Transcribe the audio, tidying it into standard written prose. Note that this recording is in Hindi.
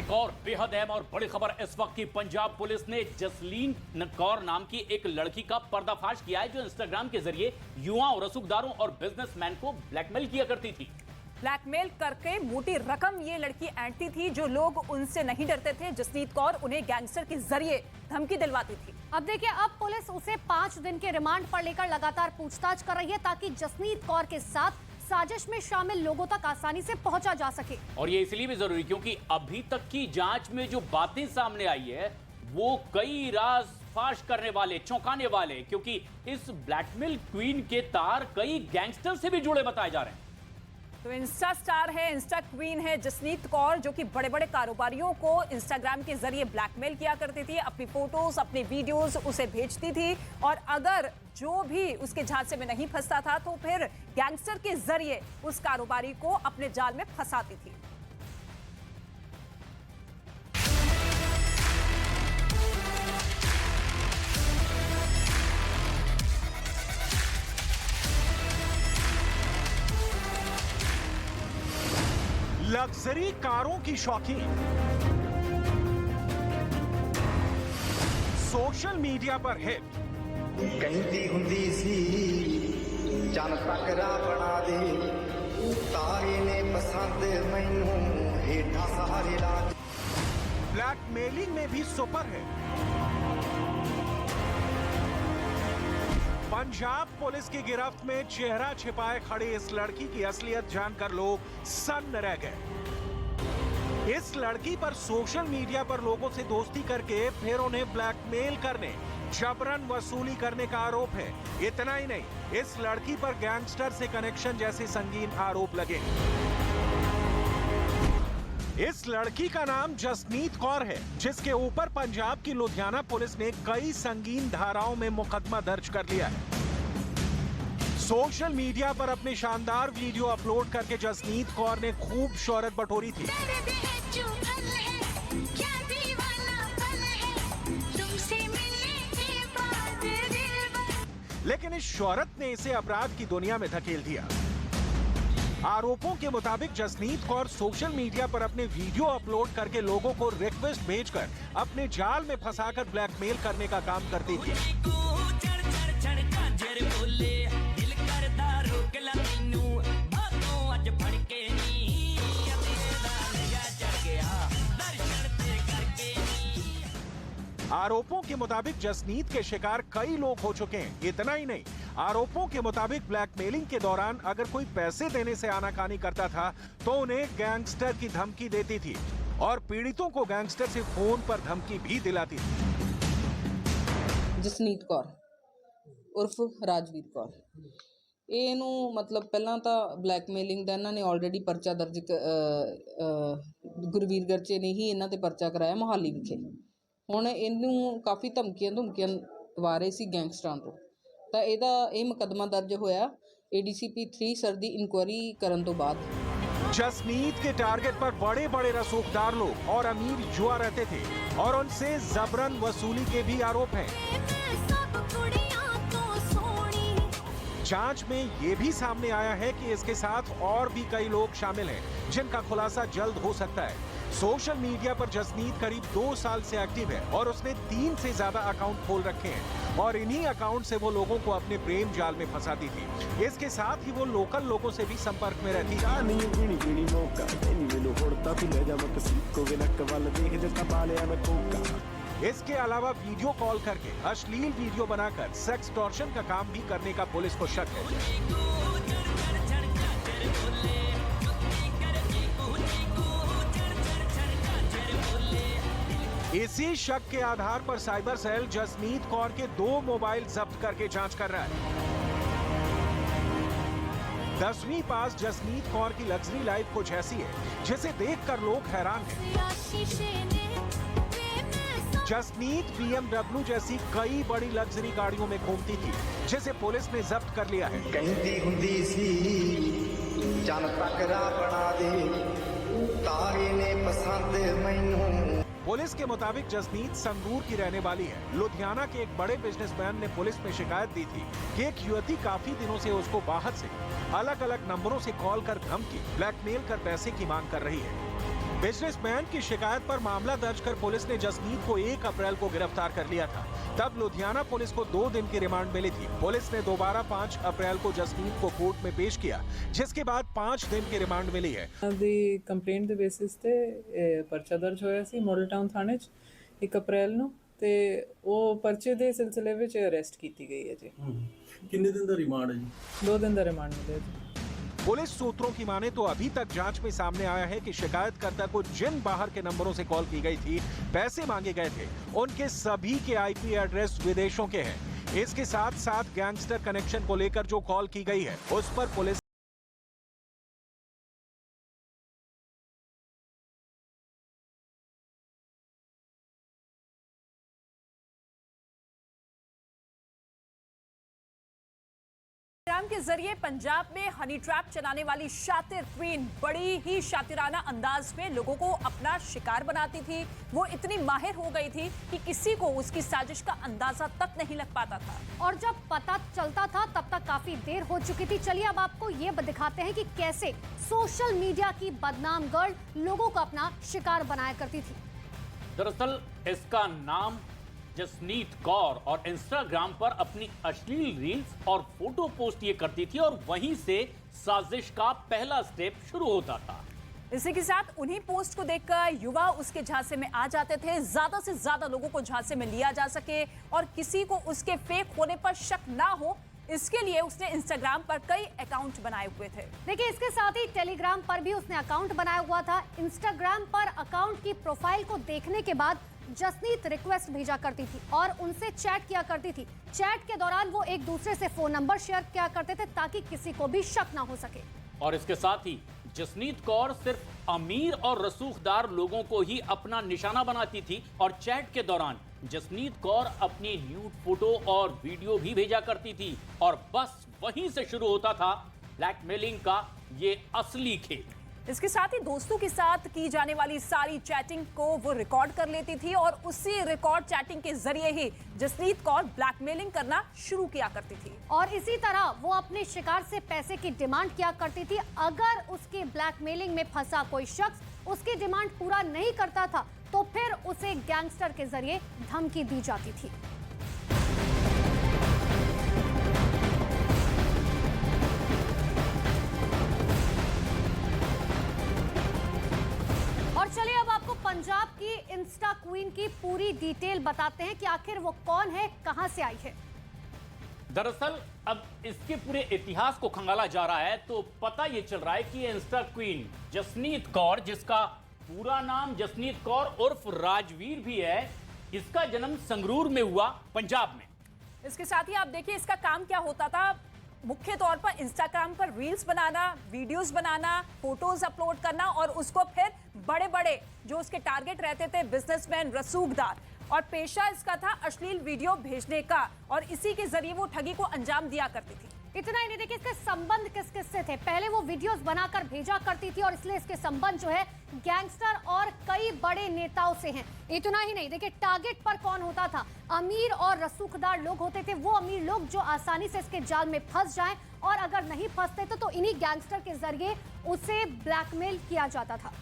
एक और बेहद अहम और बड़ी खबर इस वक्त की। पंजाब पुलिस ने जसलीन कौर नाम की एक लड़की का पर्दाफाश किया है जो इंस्टाग्राम के जरिए युवाओं, रसूखदारों और बिजनेसमैन को ब्लैकमेल किया करती थी। ब्लैकमेल करके मोटी रकम ये लड़की ऐंठती थी। जो लोग उनसे नहीं डरते थे, जसनीत कौर उन्हें गैंगस्टर के जरिए धमकी दिलवाती थी। अब देखिए, अब पुलिस उसे 5 दिन के रिमांड पर लेकर लगातार पूछताछ कर रही है ताकि जसनीत कौर के साथ साजिश में शामिल लोगों तक आसानी से पहुंचा जा सके। और ये इसलिए भी जरूरी क्योंकि अभी तक की जांच में जो बातें सामने आई है वो कई राज फाश करने वाले, चौंकाने वाले, क्योंकि इस ब्लैकमेल क्वीन के तार कई गैंगस्टर से भी जुड़े बताए जा रहे हैं। तो इंस्टा स्टार है, इंस्टा क्वीन है जसनीत कौर, जो कि बड़े बड़े कारोबारियों को इंस्टाग्राम के जरिए ब्लैकमेल किया करती थी। अपनी फोटोज, अपने वीडियोस उसे भेजती थी और अगर जो भी उसके झांसे में नहीं फंसता था तो फिर गैंगस्टर के जरिए उस कारोबारी को अपने जाल में फंसाती थी। लग्जरी कारों की शौकीन, सोशल मीडिया पर हिट, कहती हुंदी सी चन तकरा बना दे, तारे ने पसंद मैनू हेठा सहारे ला। ब्लैकमेलिंग में भी सुपर है। पंजाब पुलिस की गिरफ्त में चेहरा छिपाए खड़ी इस लड़की की असलियत जानकर लोग सन्न रह गए। इस लड़की पर सोशल मीडिया पर लोगों से दोस्ती करके फिर उन्हें ब्लैकमेल करने, जबरन वसूली करने का आरोप है। इतना ही नहीं, इस लड़की पर गैंगस्टर से कनेक्शन जैसे संगीन आरोप लगे। इस लड़की का नाम जसनीत कौर है, जिसके ऊपर पंजाब की लुधियाना पुलिस ने कई संगीन धाराओं में मुकदमा दर्ज कर लिया है। सोशल मीडिया पर अपने शानदार वीडियो अपलोड करके जसनीत कौर ने खूब शोहरत बटोरी थी। लेकिन इस शोहरत ने इसे अपराध की दुनिया में धकेल दिया। आरोपों के मुताबिक जसनीत कौर सोशल मीडिया पर अपने वीडियो अपलोड करके लोगों को रिक्वेस्ट भेजकर अपने जाल में फंसाकर ब्लैकमेल करने का काम करती थी। आरोपों के मुताबिक जसनीत के शिकार कई लोग हो चुके हैं। इतना ही नहीं, आरोपों के मुताबिक ब्लैकमेलिंग के दौरान अगर कोई पैसे देने से आनाकानी करता था तो उन्हें गैंगस्टर की धमकी देती थी और पीड़ितों को गैंगस्टर से फोन पर धमकी भी दिलाती थी। जसनीत कौर उर्फ राजवीर कौर, ਇਹਨੂੰ ਮਤਲਬ ਪਹਿਲਾਂ ਤਾਂ ਬਲੈਕਮੇਲਿੰਗ ਦਾ ਇਹਨਾਂ ਨੇ ਆਲਰੇਡੀ ਪਰਚਾ ਦਰਜ ਗੁਰਵੀਰ ਗਰਚੇ ਨੇ ਹੀ ਇਹਨਾਂ ਤੇ ਪਰਚਾ ਕਰਾਇਆ ਮੋਹਾਲੀ ਵਿਖੇ। ਹੁਣ ਇਹਨੂੰ ਕਾਫੀ ਧਮਕੀਆਂ ਦਵਾ ਰਹੇ ਸੀ ਗੈਂਗਸਟਰਾਂ ਤੋਂ, ਤਾਂ ਇਹ ਮੁਕੱਦਮਾ ਦਰਜ ਹੋਇਆ ADCP 3 ਸਰ ਦੀ ਇਨਕੁਆਇਰੀ ਕਰਨ ਤੋਂ ਬਾਅਦ। जसनीत के टारगेट पर बड़े बड़े रसूखदार लोग और अमीर जुआ रहते थे और उनसे जबरन वसूली के भी आरोप हैं। जांच में ये भी सामने आया है कि इसके साथ और भी कई लोग शामिल हैं, जिनका खुलासा जल्द हो सकता है। सोशल मीडिया पर जसनीत करीब 2 साल से एक्टिव है और उसने 3 से ज्यादा अकाउंट खोल रखे हैं और इन्हीं अकाउंट से वो लोगों को अपने प्रेम जाल में फंसाती थी। इसके साथ ही वो लोकल लोगों से भी संपर्क में रहती है। इसके अलावा वीडियो कॉल करके अश्लील वीडियो बनाकर सेक्स टॉर्शन का काम भी करने का पुलिस को शक है। इसी शक के आधार पर साइबर सेल जसनीत कौर के 2 मोबाइल जब्त करके जांच कर रहा है। 10वीं पास जसनीत कौर की लग्जरी लाइफ कुछ ऐसी है जिसे देखकर लोग हैरान हैं। जसनीत BMW जैसी कई बड़ी लग्जरी गाड़ियों में घूमती थी, जिसे पुलिस ने जब्त कर लिया है। कहती हुंदी सी चन तकरा बना दे, तारे ने पसंद मैनू। पुलिस के मुताबिक जसनीत संगरूर की रहने वाली है। लुधियाना के एक बड़े बिजनेसमैन ने पुलिस में शिकायत दी थी कि एक युवती काफी दिनों से उसको बाहर से अलग अलग नंबरों से कॉल कर धमकी, ब्लैकमेल कर पैसे की मांग कर रही है। बिजनेसमैन की शिकायत पर मामला दर्ज कर पुलिस ने जसनीत को 1 अप्रैल को गिरफ्तार कर लिया था। तब लुधियाना पुलिस को 2 दिन की रिमांड मिली थी। पुलिस ने दोबारा 5 अप्रैल को जसनीत को कोर्ट में पेश किया, जिसके बाद 5 दिन की रिमांड मिली है। ਦੀ ਕੰਪਲੇਂਟ ਦੇ ਬੇਸਿਸ ਤੇ ਪਰਚਾ ਦਰਜ ਹੋਇਆ ਸੀ ਮਾਡਲ ਟਾਊਨ ਥਾਣੇ 'ਚ 1 ਅਪ੍ਰੈਲ ਨੂੰ ਤੇ ਉਹ ਪਰਚੇ ਦੇ ਸਿਲਸਿਲੇ ਵਿੱਚ ਅਰੈਸਟ ਕੀਤੀ ਗਈ ਹੈ ਜੀ। ਕਿੰਨੇ ਦਿਨ ਦਾ ਰਿਮਾਂਡ ਹੈ ਜੀ? 2 ਦਿਨ ਦਾ ਰਿਮਾਂਡ ਮਿਲਿਆ ਜੀ। पुलिस सूत्रों की माने तो अभी तक जांच में सामने आया है कि शिकायतकर्ता को जिन बाहर के नंबरों से कॉल की गई थी, पैसे मांगे गए थे, उनके सभी के आईपी एड्रेस विदेशों के हैं। इसके साथ साथ गैंगस्टर कनेक्शन को लेकर जो कॉल की गई है, उस पर पुलिस के जरिए पंजाब में हनी ट्रैप चलाने वाली शातिर क्वीन बड़ी ही शातिराना अंदाज में लोगों को अपना शिकार बनाती थी। वो इतनी माहिर हो गई थी कि किसी को उसकी साजिश का अंदाजा तक नहीं लग पाता था। और जब पता चलता था तब तक काफी देर हो चुकी थी। चलिए अब आपको ये दिखाते हैं कि कैसे सोशल मीडिया की बदनाम गर्ल लोगों को अपना शिकार बनाया करती थी। दरअसल इसका नाम जसनीत कौर और इंस्टाग्राम पर अपनी अश्लील रील्स और फोटो पोस्ट ये करती थी और वहीं से साजिश का पहला स्टेप शुरू होता था। इसी के साथ उन्हीं पोस्ट को देखकर युवा उसके झांसे में आ जाते थे। ज्यादा से ज्यादा लोगों को झांसे में लिया जा सके और किसी को उसके फेक होने पर शक ना हो, इसके लिए उसने इंस्टाग्राम पर कई अकाउंट बनाए हुए थे। देखिए इसके साथ ही टेलीग्राम पर भी उसने अकाउंट बनाया हुआ था। इंस्टाग्राम पर अकाउंट की प्रोफाइल को देखने के बाद जसनीत रिक्वेस्ट भेजा करती थी और उनसे चैट किया करती थी। चैट के दौरान वो एक दूसरे से फोन नंबर शेयर किया करते थे ताकि किसी को भी शक ना हो सके। और इसके साथ ही जसनीत कौर सिर्फ अमीर और रसूखदार लोगों को ही अपना निशाना बनाती थी और चैट के दौरान जसनीत कौर अपनी न्यूड फोटो और वीडियो भी भेजा करती थी और बस वहीं से शुरू होता था ब्लैकमेलिंग का ये असली खेल। इसके साथ ही दोस्तों के साथ की जाने वाली सारी चैटिंग को वो रिकॉर्ड कर लेती थी और उसी रिकॉर्ड चैटिंग के जरिए ही जसनीत कौर ब्लैकमेलिंग करना शुरू किया करती थी। और इसी तरह वो अपने शिकार से पैसे की डिमांड किया करती थी। अगर उसके ब्लैकमेलिंग में फंसा कोई शख्स उसकी डिमांड पूरा नहीं करता था तो फिर उसे गैंगस्टर के जरिए धमकी दी जाती थी। और चलिए अब आपको पंजाब की इंस्टा क्वीन की पूरी डिटेल बताते हैं कि आखिर वो कौन है, कहां से आई है। दरअसल अब इसके पूरे इतिहास को खंगाला जा रहा है तो पता ये चल रहा है कि ये इंस्टा क्वीन जसनीत कौर, जिसका पूरा नाम जसनीत कौर उर्फ राजवीर भी है, इसका जन्म संगरूर में हुआ, पंजाब में। इसके साथ ही आप देखिए इसका काम क्या होता था। मुख्य तौर पर इंस्टाग्राम पर रील्स बनाना, वीडियोस बनाना, फोटोज अपलोड करना और उसको फिर बड़े बड़े जो उसके टारगेट रहते थे बिजनेसमैन, रसूखदार, और पेशा इसका था अश्लील वीडियो भेजने का और इसी के जरिए वो ठगी को अंजाम दिया करती थी। इतना ही नहीं, देखिए इसके संबंध किस किस से थे। पहले वो वीडियोस बनाकर भेजा करती थी और इसलिए इसके संबंध जो है गैंगस्टर और कई बड़े नेताओं से हैं। इतना ही नहीं, देखिए टारगेट पर कौन होता था, अमीर और रसूखदार लोग होते थे। वो अमीर लोग जो आसानी से इसके जाल में फंस जाएं और अगर नहीं फंसते तो इन्हीं गैंगस्टर के जरिए उसे ब्लैकमेल किया जाता था।